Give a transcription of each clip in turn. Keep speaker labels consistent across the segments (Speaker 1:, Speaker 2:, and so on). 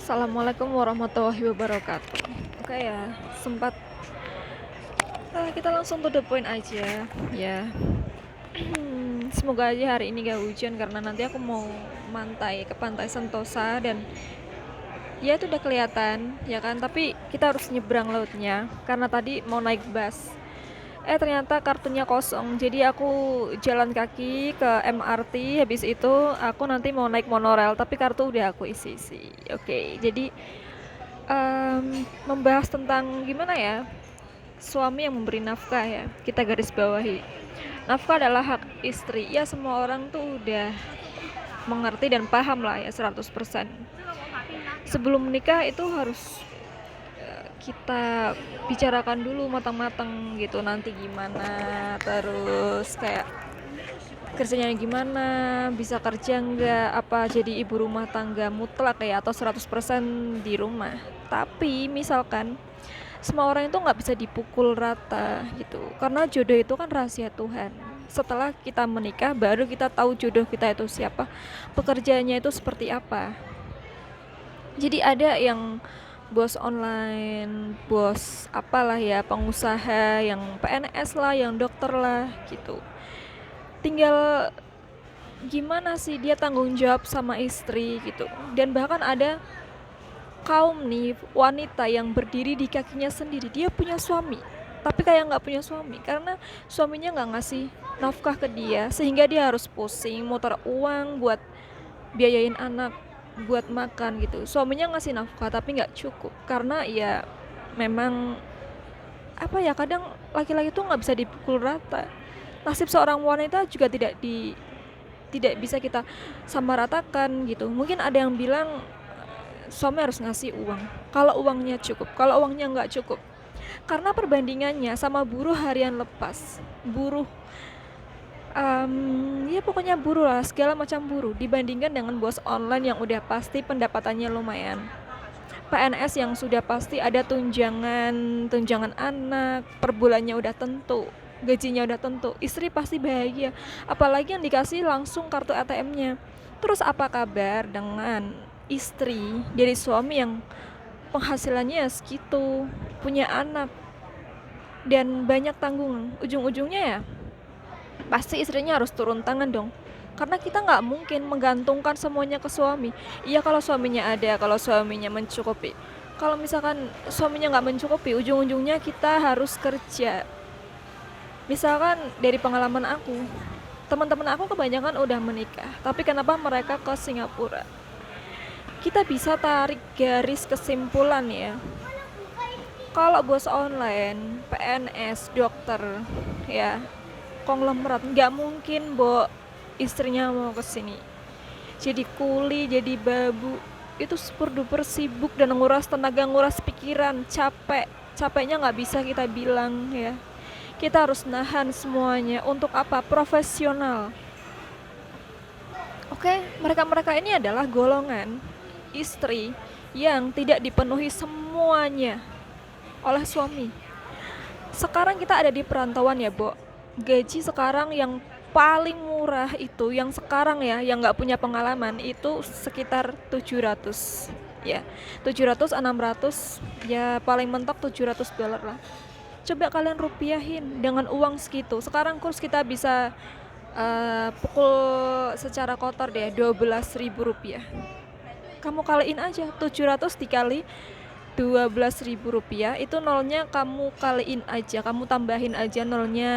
Speaker 1: Assalamualaikum warahmatullahi wabarakatuh. Oke ya, sempat kita langsung to the point aja ya. Semoga aja hari ini gak hujan karena nanti aku mau ke pantai Sentosa dan ya itu udah kelihatan ya kan, tapi kita harus nyebrang lautnya karena tadi mau naik bus. Ternyata kartunya kosong, jadi aku jalan kaki ke MRT, habis itu aku nanti mau naik monorail tapi kartu udah aku isi. Oke, jadi membahas tentang gimana ya suami yang memberi nafkah ya, kita garis bawahi. Nafkah adalah hak istri. Ya semua orang tuh udah mengerti dan paham lah ya 100%. Sebelum menikah itu harus kita bicarakan dulu matang-matang gitu, nanti gimana, terus kayak kerjanya gimana, bisa kerja nggak, apa jadi ibu rumah tangga mutlak ya atau 100% di rumah. Tapi misalkan semua orang itu nggak bisa dipukul rata gitu, karena jodoh itu kan rahasia Tuhan. Setelah kita menikah baru kita tahu jodoh kita itu siapa, pekerjaannya itu seperti apa. Jadi ada yang bos online, bos apalah ya, pengusaha, yang PNS lah, yang dokter lah gitu. Tinggal gimana sih dia tanggung jawab sama istri gitu. Dan bahkan ada kaum nih wanita yang berdiri di kakinya sendiri, dia punya suami tapi kayak nggak punya suami karena suaminya nggak ngasih nafkah ke dia, sehingga dia harus pusing muter uang buat biayain anak, buat makan gitu. Suaminya ngasih nafkah tapi nggak cukup karena ya memang apa ya, kadang laki-laki tuh nggak bisa dipukul rata. Nasib seorang wanita juga tidak bisa kita samaratakan gitu. Mungkin ada yang bilang suami harus ngasih uang kalau uangnya cukup, kalau uangnya nggak cukup. Karena perbandingannya sama buruh harian lepas, buruh ya pokoknya buruh lah, segala macam buruh, dibandingkan dengan bos online yang udah pasti pendapatannya lumayan, PNS yang sudah pasti ada tunjangan anak per bulannya udah tentu, gajinya udah tentu, istri pasti bahagia, apalagi yang dikasih langsung kartu ATM-nya. Terus apa kabar dengan istri dari suami yang penghasilannya segitu, punya anak dan banyak tanggungan? Ujung-ujungnya ya pasti istrinya harus turun tangan dong, karena kita nggak mungkin menggantungkan semuanya ke suami. Iya kalau suaminya ada, kalau suaminya mencukupi. Kalau misalkan suaminya nggak mencukupi, ujung-ujungnya kita harus kerja. Misalkan dari pengalaman aku, teman-teman aku kebanyakan udah menikah tapi kenapa mereka ke Singapura. Kita bisa tarik garis kesimpulan ya, kalau bos online, PNS, dokter ya, konglomerat, nggak mungkin istrinya mau kesini jadi kuli, jadi babu. Itu super duper sibuk dan nguras tenaga, nguras pikiran, capeknya nggak bisa kita bilang ya. Kita harus nahan semuanya. Untuk apa? Profesional. Oke, mereka-mereka ini adalah golongan istri yang tidak dipenuhi semuanya oleh suami. Sekarang kita ada di perantauan ya, Bo. Gaji sekarang yang paling murah itu, yang sekarang ya, yang nggak punya pengalaman itu sekitar 700 ya, 700 600 ya, paling mentok $700 lah. Coba kalian rupiahin dengan uang segitu. Sekarang kurs kita bisa pukul secara kotor deh Rp12.000. Kamu kaliin aja 700 dikali Rp12.000, itu nolnya kamu kaliin aja, kamu tambahin aja nolnya.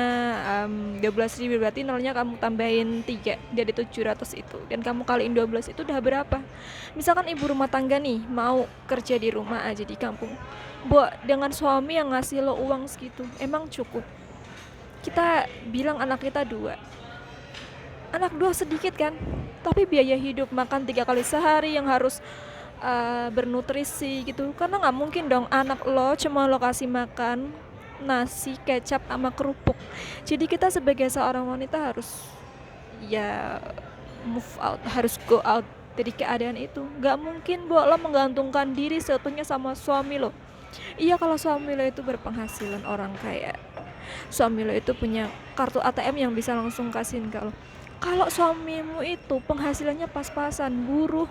Speaker 1: 12.000 berarti nolnya kamu tambahin 3 dari 700 itu, dan kamu kaliin 12, itu udah berapa? Misalkan ibu rumah tangga nih mau kerja di rumah aja di kampung, dengan suami yang ngasih lo uang segitu, emang cukup? Kita bilang anak kita anak dua sedikit kan, tapi biaya hidup makan 3 kali sehari yang harus bernutrisi gitu, karena nggak mungkin dong anak lo cuma lo kasih makan nasi kecap sama kerupuk. Jadi kita sebagai seorang wanita harus ya move out, harus go out dari keadaan itu. Nggak mungkin lo menggantungkan diri seutuhnya sama suami lo. Iya kalau suami lo itu berpenghasilan orang kaya, suami lo itu punya kartu ATM yang bisa langsung kasihin ke lo. Kalau suamimu itu penghasilannya pas-pasan, buruh,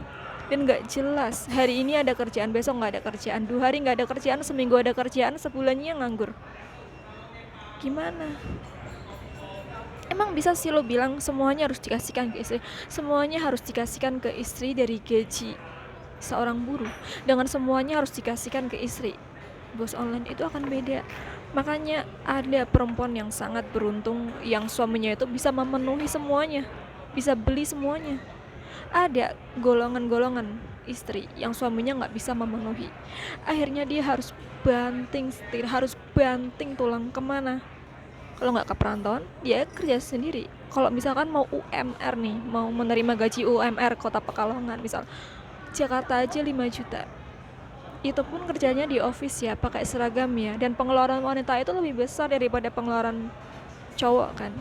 Speaker 1: dan nggak jelas. Hari ini ada kerjaan, besok nggak ada kerjaan, 2 hari nggak ada kerjaan, seminggu ada kerjaan, sebulannya nganggur. Gimana? Emang bisa sih lo bilang semuanya harus dikasihkan ke istri? Semuanya harus dikasihkan ke istri dari gaji seorang buruh, dengan semuanya harus dikasihkan ke istri bos online, itu akan beda. Makanya ada perempuan yang sangat beruntung yang suaminya itu bisa memenuhi semuanya, bisa beli semuanya. Ada golongan-golongan istri yang suaminya nggak bisa memenuhi, akhirnya dia harus banting setir, harus banting tulang. Kemana? Kalau nggak ke perantauan, dia kerja sendiri. Kalau misalkan mau UMR nih, mau menerima gaji UMR Kota Pekalongan misal, Jakarta aja 5 juta. Itu pun kerjanya di office ya, pakai seragam ya, dan pengeluaran wanita itu lebih besar daripada pengeluaran cowok kan.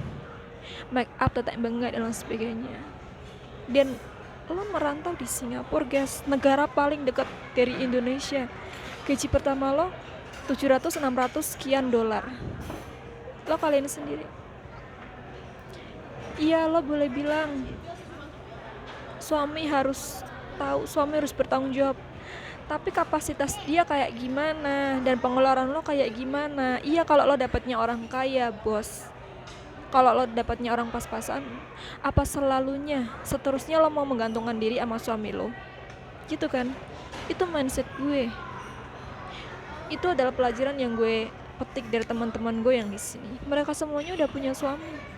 Speaker 1: Make up, tetek bengek dan lain sebagainya. Dan lo merantau di Singapura, guys, negara paling dekat dari Indonesia. Gaji pertama lo 700-600 sekian dolar. Lo kalian sendiri. Iya, lo boleh bilang suami harus tahu, suami harus bertanggung jawab. Tapi kapasitas dia kayak gimana dan pengeluaran lo kayak gimana? Iya, kalau lo dapatnya orang kaya, bos. Kalau lo dapatnya orang pas-pasan, apa selalunya seterusnya lo mau menggantungkan diri sama suami lo? Gitu kan? Itu mindset gue. Itu adalah pelajaran yang gue petik dari teman-teman gue yang di sini. Mereka semuanya udah punya suami.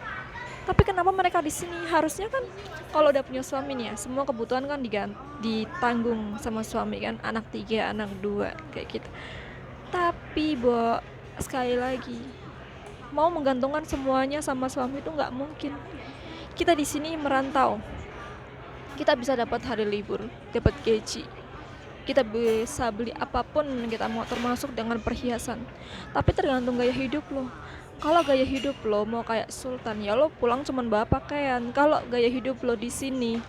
Speaker 1: Tapi kenapa mereka di sini? Harusnya kan kalau udah punya suami nih ya, semua kebutuhan kan ditanggung sama suami kan, anak 3, anak 2 kayak gitu. Tapi sekali lagi, mau menggantungkan semuanya sama suami itu nggak mungkin. Kita di sini merantau, kita bisa dapat hari libur, dapat gaji, kita bisa beli apapun yang kita mau, termasuk dengan perhiasan. Tapi tergantung gaya hidup lo. Kalau gaya hidup lo mau kayak sultan, ya lo pulang cuman bawa pakaian. Kalau gaya hidup lo di sini,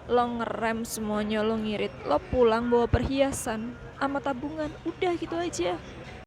Speaker 1: lo ngerem semuanya, lo ngirit, lo pulang bawa perhiasan sama tabungan, udah gitu aja.